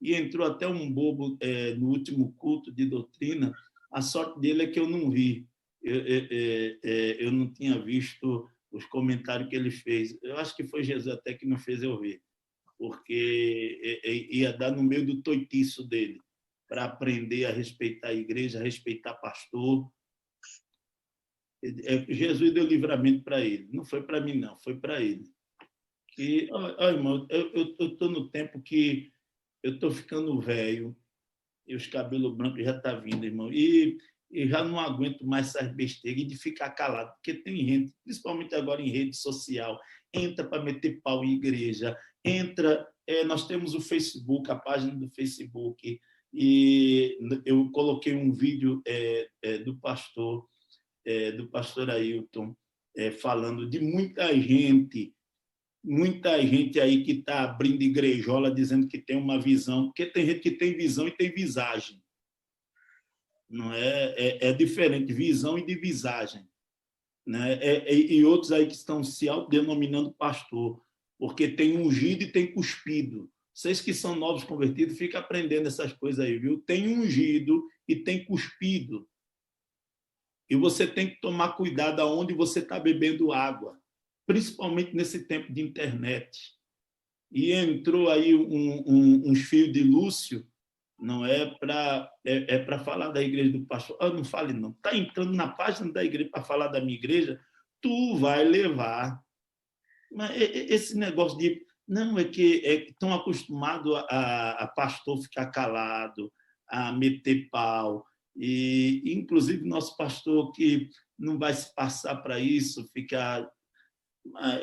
e entrou até um bobo no último culto de doutrina. A sorte dele é que eu não vi. Eu não tinha visto os comentários que ele fez. Eu acho que foi Jesus até que não fez eu ver, porque ia dar no meio do toitiço dele, para aprender a respeitar a igreja, a respeitar pastor. Jesus deu livramento para ele. Não foi para mim, não, foi para ele. E, irmão, eu estou no tempo que eu estou ficando velho, e os cabelos brancos já estão vindo, irmão. E já não aguento mais essas besteiras de ficar calado, porque tem gente, principalmente agora em rede social, entra para meter pau em igreja, entra. Nós temos o Facebook, a página do Facebook, e eu coloquei um vídeo do pastor Ailton, falando de muita gente aí que está abrindo igrejola dizendo que tem uma visão, porque tem gente que tem visão e tem visagem. Não é diferente, visão e de visagem. Né? E outros aí que estão se autodenominando pastor, porque tem ungido e tem cuspido. Vocês que são novos convertidos, fiquem aprendendo essas coisas aí, viu? Tem ungido e tem cuspido. E você tem que tomar cuidado aonde você está bebendo água, principalmente nesse tempo de internet. E entrou aí uns fios de Lúcio, não para falar da igreja do pastor. Não fale, não. Está entrando na página da igreja para falar da minha igreja, tu vai levar. Mas esse negócio de... Não, é que estão acostumados a pastor ficar calado, a meter pau. E, inclusive, nosso pastor, que não vai se passar para isso, ficar...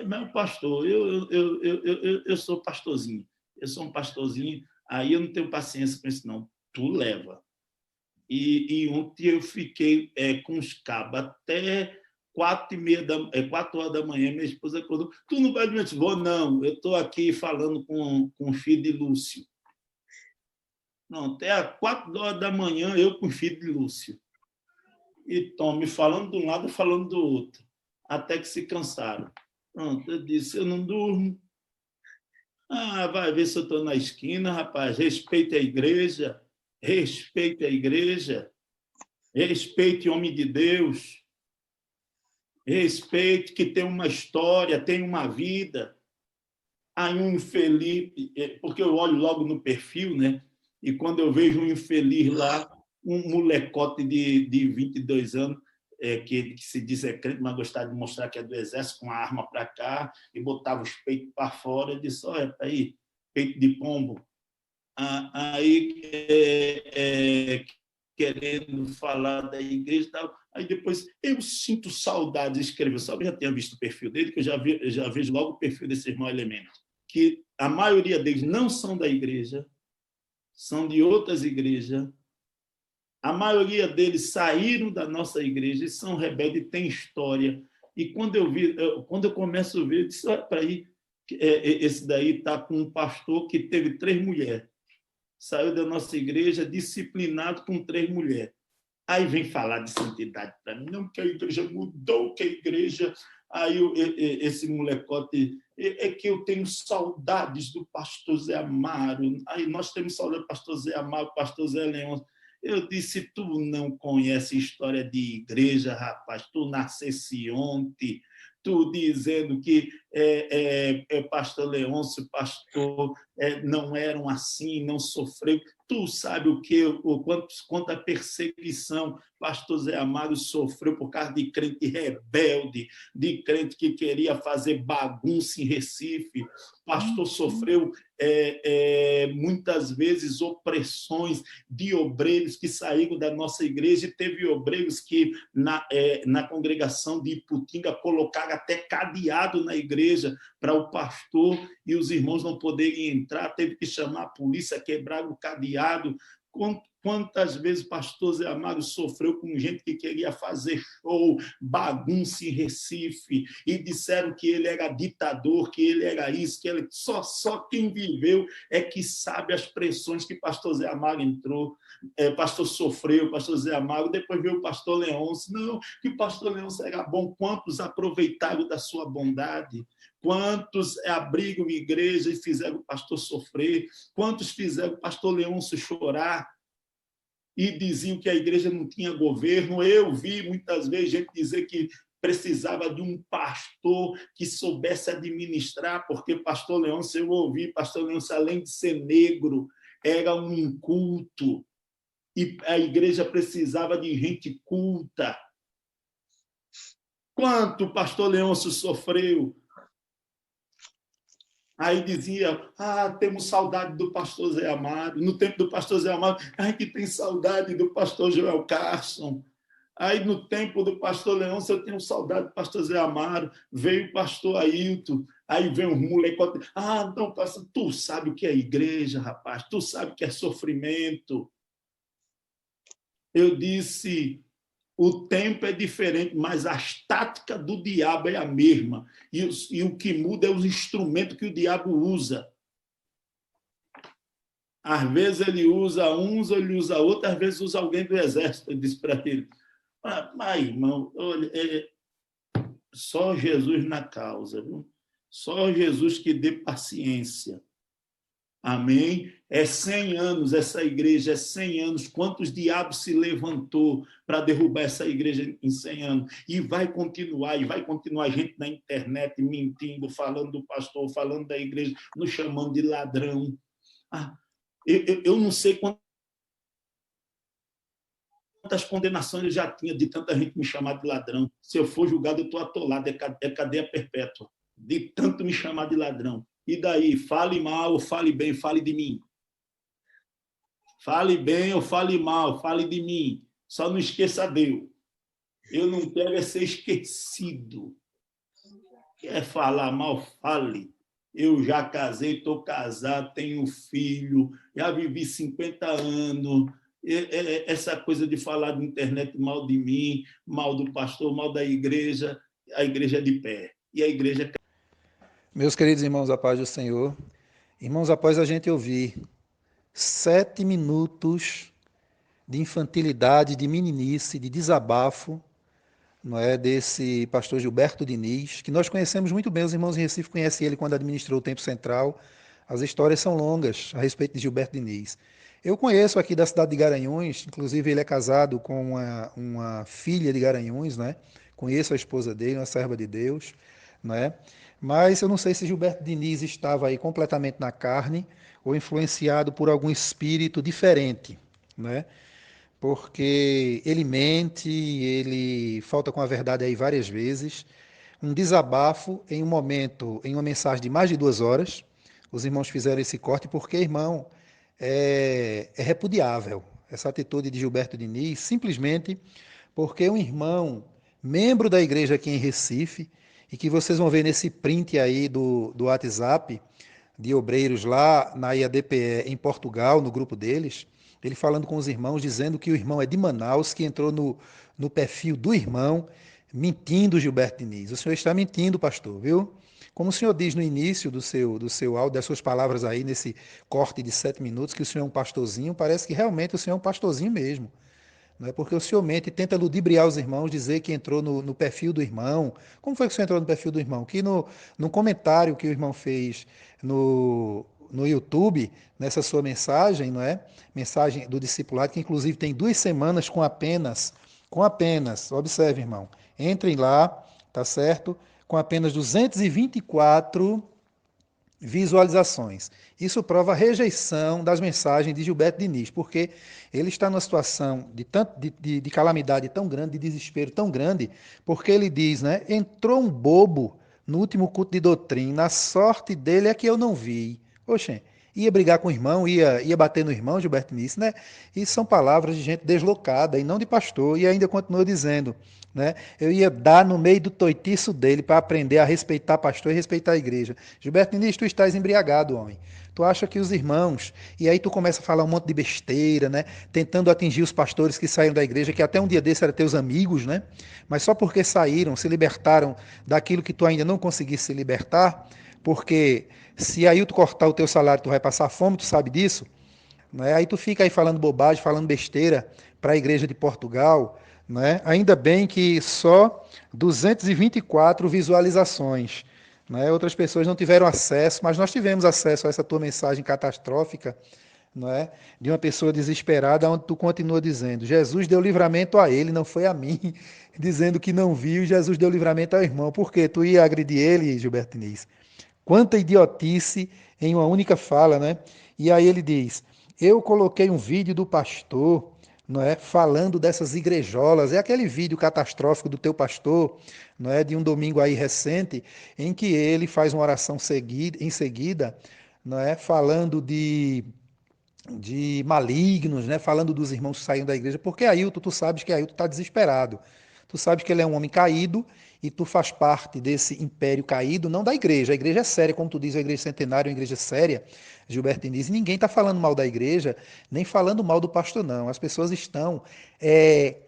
Mas, pastor, eu sou pastorzinho. Eu sou um pastorzinho, aí eu não tenho paciência com isso, não. Tu leva. E ontem eu fiquei com os cabos até 4 horas da manhã. Minha esposa acordou. Tu não vai dormir? Vou, não. Eu estou aqui falando com o filho de Lúcio. Não, até às 4 horas da manhã eu com o filho de Lúcio. E Tom me falando de um lado, falando do outro. Até que se cansaram. Pronto, eu disse, eu não durmo. Vai ver se eu estou na esquina, rapaz. Respeite a igreja, respeite a igreja, respeite o homem de Deus, respeite que tem uma história, tem uma vida. Aí um infeliz, porque eu olho logo no perfil, né? E quando eu vejo um infeliz lá, um molecote de 22 anos, que se diz crente, mas gostava de mostrar que é do exército, com a arma para cá, e botava os peitos para fora, eu disse, olha, tá aí, peito de pombo. Aí, querendo falar da igreja e tal. Aí depois, eu sinto saudade de escrever. Eu já tinha visto o perfil dele, que eu já vejo logo o perfil desse irmão Elemento, que a maioria deles não são da igreja, são de outras igrejas. A maioria deles saíram da nossa igreja e são rebeldes e têm história. E quando eu começo a ver, eu disse, olha para aí, esse daí está com um pastor que teve 3 mulheres. Saiu da nossa igreja disciplinado com 3 mulheres. Aí vem falar de santidade para mim, não, que a igreja mudou, que a igreja... Aí esse molecote... É que eu tenho saudades do pastor Zé Amaro. Aí nós temos saudade do pastor Zé Amaro, pastor Zé Leão. Eu disse, tu não conhece história de igreja, rapaz, tu nascesse ontem, tu dizendo que pastor Leôncio, pastor, não eram assim, não sofreu. Tu sabe quanta perseguição pastor Zé Amaro sofreu por causa de crente rebelde, de crente que queria fazer bagunça em Recife. Pastor sofreu muitas vezes opressões de obreiros que saíram da nossa igreja, e teve obreiros que na congregação de Iputinga colocaram até cadeado na igreja para o pastor e os irmãos não poderem entrar, teve que chamar a polícia, quebrar o cadeado. Quantas vezes o pastor Zé Amaro sofreu com gente que queria fazer show, bagunça em Recife, e disseram que ele era ditador, que ele era isso, que ele... Só quem viveu é que sabe as pressões que o pastor Zé Amaro entrou, pastor sofreu, pastor Zé Amaro, depois veio o pastor Leôncio. Não, que o pastor Leôncio era bom, quantos aproveitaram da sua bondade? Quantos abriram a igreja e fizeram o pastor sofrer? Quantos fizeram o pastor Leôncio chorar? E diziam que a igreja não tinha governo. Eu vi muitas vezes gente dizer que precisava de um pastor que soubesse administrar, porque pastor Leôncio, eu ouvi, pastor Leôncio, além de ser negro, era um inculto. E a igreja precisava de gente culta. Quanto o pastor Leôncio sofreu? Aí dizia, temos saudade do pastor Zé Amaro. No tempo do pastor Zé Amaro, a gente tem saudade do pastor Joel Carson. Aí, no tempo do pastor Leôncio, eu tenho saudade do pastor Zé Amaro. Veio o pastor Ailton, aí vem um molecote. Não, pastor, tu sabe o que é igreja, rapaz. Tu sabe o que é sofrimento. Eu disse... O tempo é diferente, mas a tática do diabo é a mesma. E o que muda é os instrumentos que o diabo usa. Às vezes ele usa uns, ou ele usa outros, às vezes usa alguém do exército. Eu disse para ele, mas, irmão, olha, só Jesus na causa, viu? Só Jesus que dê paciência. Amém? É 100 anos essa igreja, é 100 anos. Quantos diabos se levantou para derrubar essa igreja em 100 anos? E vai continuar gente na internet mentindo, falando do pastor, falando da igreja, nos chamando de ladrão. Eu não sei quantas condenações eu já tinha de tanta gente me chamar de ladrão. Se eu for julgado, eu estou atolado, é cadeia perpétua, de tanto me chamar de ladrão. E daí, fale mal ou fale bem, fale de mim. Fale bem ou fale mal, fale de mim. Só não esqueça Deus. Eu não quero ser esquecido. Quer falar mal, fale. Eu já casei, estou casado, tenho filho, já vivi 50 anos. Essa coisa de falar na internet mal de mim, mal do pastor, mal da igreja, a igreja é de pé. E a igreja... Meus queridos irmãos, a paz do Senhor. Irmãos, após a gente ouvir 7 minutos de infantilidade, de meninice, de desabafo, não é, desse pastor Gilberto Diniz, que nós conhecemos muito bem, os irmãos em Recife conhecem ele quando administrou o Tempo Central. As histórias são longas a respeito de Gilberto Diniz. Eu conheço aqui da cidade de Garanhuns, inclusive ele é casado com uma filha de Garanhuns, né? Conheço a esposa dele, uma serva de Deus, né? Mas eu não sei se Gilberto Diniz estava aí completamente na carne ou influenciado por algum espírito diferente, né? Porque ele mente, ele falta com a verdade aí várias vezes. Um desabafo em um momento, em uma mensagem de mais de 2 horas. Os irmãos fizeram esse corte porque, irmão, é repudiável essa atitude de Gilberto Diniz, simplesmente porque um irmão, membro da igreja aqui em Recife, e que vocês vão ver nesse print aí do WhatsApp, de obreiros lá na IADPE em Portugal, no grupo deles, ele falando com os irmãos, dizendo que o irmão é de Manaus, que entrou no perfil do irmão, mentindo, Gilberto Diniz. O senhor está mentindo, pastor, viu? Como o senhor diz no início do seu áudio, das suas palavras aí, nesse corte de 7 minutos, que o senhor é um pastorzinho, parece que realmente o senhor é um pastorzinho mesmo. Não é porque o senhor mente e tenta ludibriar os irmãos, dizer que entrou no perfil do irmão. Como foi que o senhor entrou no perfil do irmão? Que no comentário que o irmão fez no YouTube, nessa sua mensagem, não é? Mensagem do discipulado, que inclusive tem 2 semanas observe, irmão, entrem lá, tá certo? Com apenas 224 visualizações. Isso prova a rejeição das mensagens de Gilberto Diniz, porque ele está numa situação de calamidade tão grande, de desespero tão grande, porque ele diz, né? Entrou um bobo no último culto de doutrina, a sorte dele é que eu não vi. Oxê, ia brigar com o irmão, ia bater no irmão, Gilberto Nisso, né? Isso são palavras de gente deslocada e não de pastor. E ainda continua dizendo, né? Eu ia dar no meio do toitiço dele para aprender a respeitar pastor e respeitar a igreja. Gilberto Nisso, tu estás embriagado, homem. Tu acha que os irmãos, e aí tu começa a falar um monte de besteira, né? Tentando atingir os pastores que saíram da igreja, que até um dia desse eram teus amigos, né? Mas só porque saíram, se libertaram daquilo que tu ainda não conseguisse se libertar, porque se aí tu cortar o teu salário, tu vai passar fome, tu sabe disso, né? Aí tu fica aí falando bobagem, falando besteira para a igreja de Portugal, né? Ainda bem que só 224 visualizações, né? Outras pessoas não tiveram acesso, mas nós tivemos acesso a essa tua mensagem catastrófica, não é? De uma pessoa desesperada, onde tu continua dizendo: Jesus deu livramento a ele, não foi a mim, dizendo que não viu, Jesus deu livramento ao irmão. Por quê? Tu ia agredir ele, Gilberto Diniz? Quanta idiotice em uma única fala, né? E aí ele diz: eu coloquei um vídeo do pastor, não é, falando dessas igrejolas. É aquele vídeo catastrófico do teu pastor, não é, de um domingo aí recente, em que ele faz uma oração em seguida, não é, falando de malignos, né? Falando dos irmãos que saíram da igreja, porque Ailton, tu sabes que Ailton está desesperado. Tu sabes que ele é um homem caído e tu faz parte desse império caído, não da igreja. A igreja é séria, como tu diz, a igreja centenária é uma igreja séria, Gilberto Diniz, e ninguém está falando mal da igreja, nem falando mal do pastor, não. As pessoas estão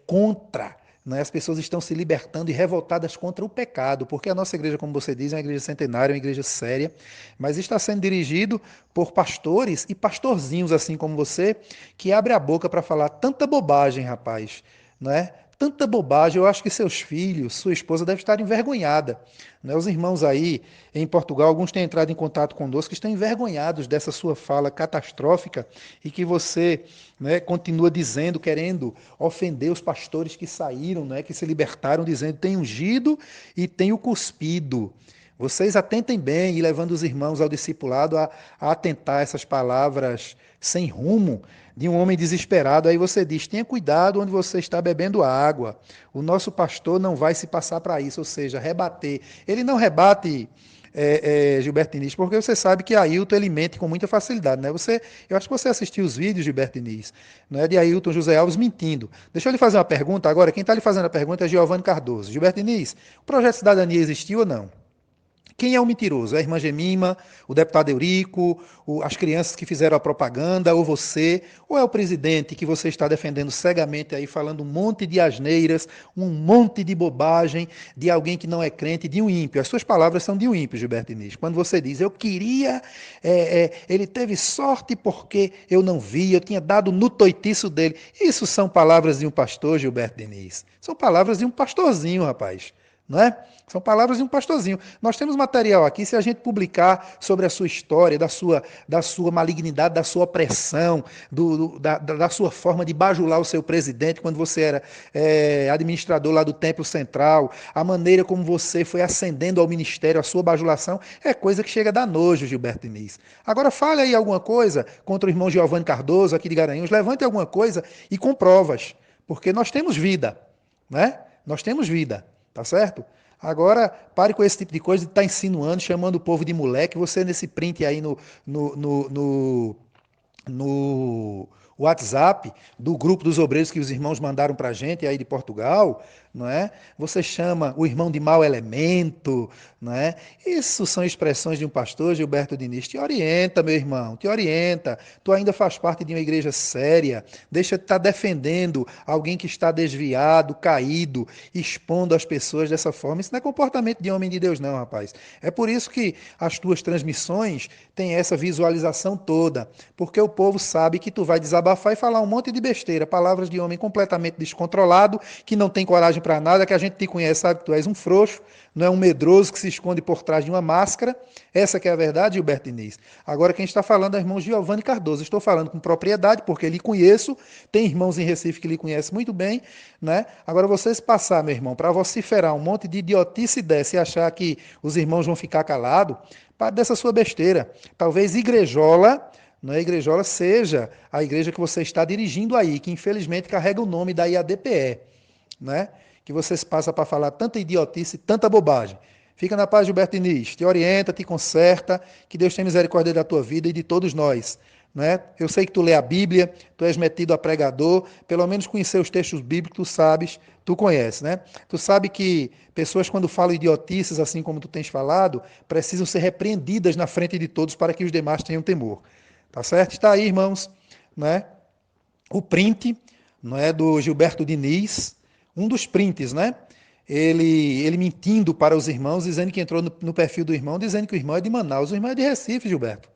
contra, né? As pessoas estão se libertando e revoltadas contra o pecado, porque a nossa igreja, como você diz, é uma igreja centenária, é uma igreja séria, mas está sendo dirigido por pastores e pastorzinhos assim como você, que abre a boca para falar tanta bobagem, rapaz, não é? Tanta bobagem, eu acho que seus filhos, sua esposa deve estar envergonhada. Né? Os irmãos aí em Portugal, alguns têm entrado em contato conosco, que estão envergonhados dessa sua fala catastrófica e que você, né, continua dizendo, querendo ofender os pastores que saíram, né, que se libertaram, dizendo: tem ungido e tenho cuspido. Vocês atentem bem e levando os irmãos ao discipulado a atentar essas palavras sem rumo de um homem desesperado. Aí você diz: tenha cuidado onde você está bebendo água. O nosso pastor não vai se passar para isso, ou seja, rebater. Ele não rebate, Gilberto Diniz, porque você sabe que Ailton ele mente com muita facilidade, né? Eu acho que você assistiu os vídeos, Gilberto Diniz, não é, de Ailton José Alves mentindo. Deixa eu lhe fazer uma pergunta agora. Quem está lhe fazendo a pergunta é Giovanni Cardoso. Gilberto Diniz, o projeto de cidadania existiu ou não? Quem é o mentiroso? A irmã Gemima, o deputado Eurico, as crianças que fizeram a propaganda, ou você, ou é o presidente que você está defendendo cegamente aí, falando um monte de asneiras, um monte de bobagem de alguém que não é crente, de um ímpio. As suas palavras são de um ímpio, Gilberto Diniz. Quando você diz: eu queria, ele teve sorte porque eu não vi, eu tinha dado no toitiço dele. Isso são palavras de um pastor, Gilberto Diniz. São palavras de um pastorzinho, rapaz. Não é? São palavras de um pastorzinho. Nós temos material aqui, se a gente publicar sobre a sua história, da sua malignidade, da sua opressão, da sua forma de bajular o seu presidente quando você era administrador lá do Templo Central, a maneira como você foi ascendendo ao ministério, a sua bajulação, é coisa que chega a dar nojo, Gilberto Diniz. Agora fale aí alguma coisa contra o irmão Giovanni Cardoso, aqui de Garanhuns, levante alguma coisa e com provas, porque nós temos vida, né? Nós temos vida. Tá certo? Agora, pare com esse tipo de coisa de estar insinuando, chamando o povo de moleque. Você, nesse print aí no WhatsApp do grupo dos obreiros que os irmãos mandaram para a gente aí de Portugal, não é? Você chama o irmão de mau elemento, não é? Isso são expressões de um pastor, Gilberto Diniz. Te orienta, meu irmão, te orienta. Tu ainda faz parte de uma igreja séria. Deixa de estar defendendo alguém que está desviado, caído, expondo as pessoas dessa forma. Isso não é comportamento de homem de Deus, não, rapaz. É por isso que as tuas transmissões têm essa visualização toda, porque o povo sabe que tu vai desabafar e falar um monte de besteira, palavras de homem completamente descontrolado, que não tem coragem para nada, que a gente te conhece, sabe que tu és um frouxo, não é um medroso que se esconde por trás de uma máscara. Essa que é a verdade, Gilberto Diniz. Agora quem está falando é o irmão Giovanni Cardoso. Estou falando com propriedade, porque lhe conheço, tem irmãos em Recife que lhe conhecem muito bem, né? Agora você se passar, meu irmão, para vociferar um monte de idiotice dessa e achar que os irmãos vão ficar calados, pare dessa sua besteira. Talvez igrejola, não é, igrejola seja a igreja que você está dirigindo aí, que infelizmente carrega o nome da IADPE, né? Que você se passa para falar tanta idiotice, tanta bobagem. Fica na paz, Gilberto Diniz. Te orienta, te conserta, que Deus tenha misericórdia da tua vida e de todos nós. Né? Eu sei que tu lê a Bíblia, tu és metido a pregador, pelo menos conhecer os textos bíblicos, tu sabes, tu conheces, né? Tu sabe que pessoas quando falam idiotices, assim como tu tens falado, precisam ser repreendidas na frente de todos para que os demais tenham temor. Tá certo? Está aí, irmãos, né? O print, não é, do Gilberto Diniz, um dos prints, né? Ele mentindo para os irmãos, dizendo que entrou no perfil do irmão, dizendo que o irmão é de Manaus, o irmão é de Recife, Gilberto,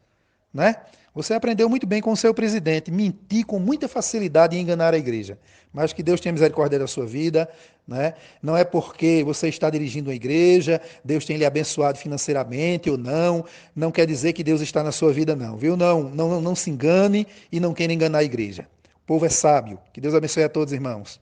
né? Você aprendeu muito bem com o seu presidente, mentir com muita facilidade e enganar a igreja. Mas que Deus tenha misericórdia da sua vida, né? Não é porque você está dirigindo a igreja, Deus tem lhe abençoado financeiramente ou não, não quer dizer que Deus está na sua vida não, viu? Não se engane e não queira enganar a igreja. O povo é sábio. Que Deus abençoe a todos, irmãos.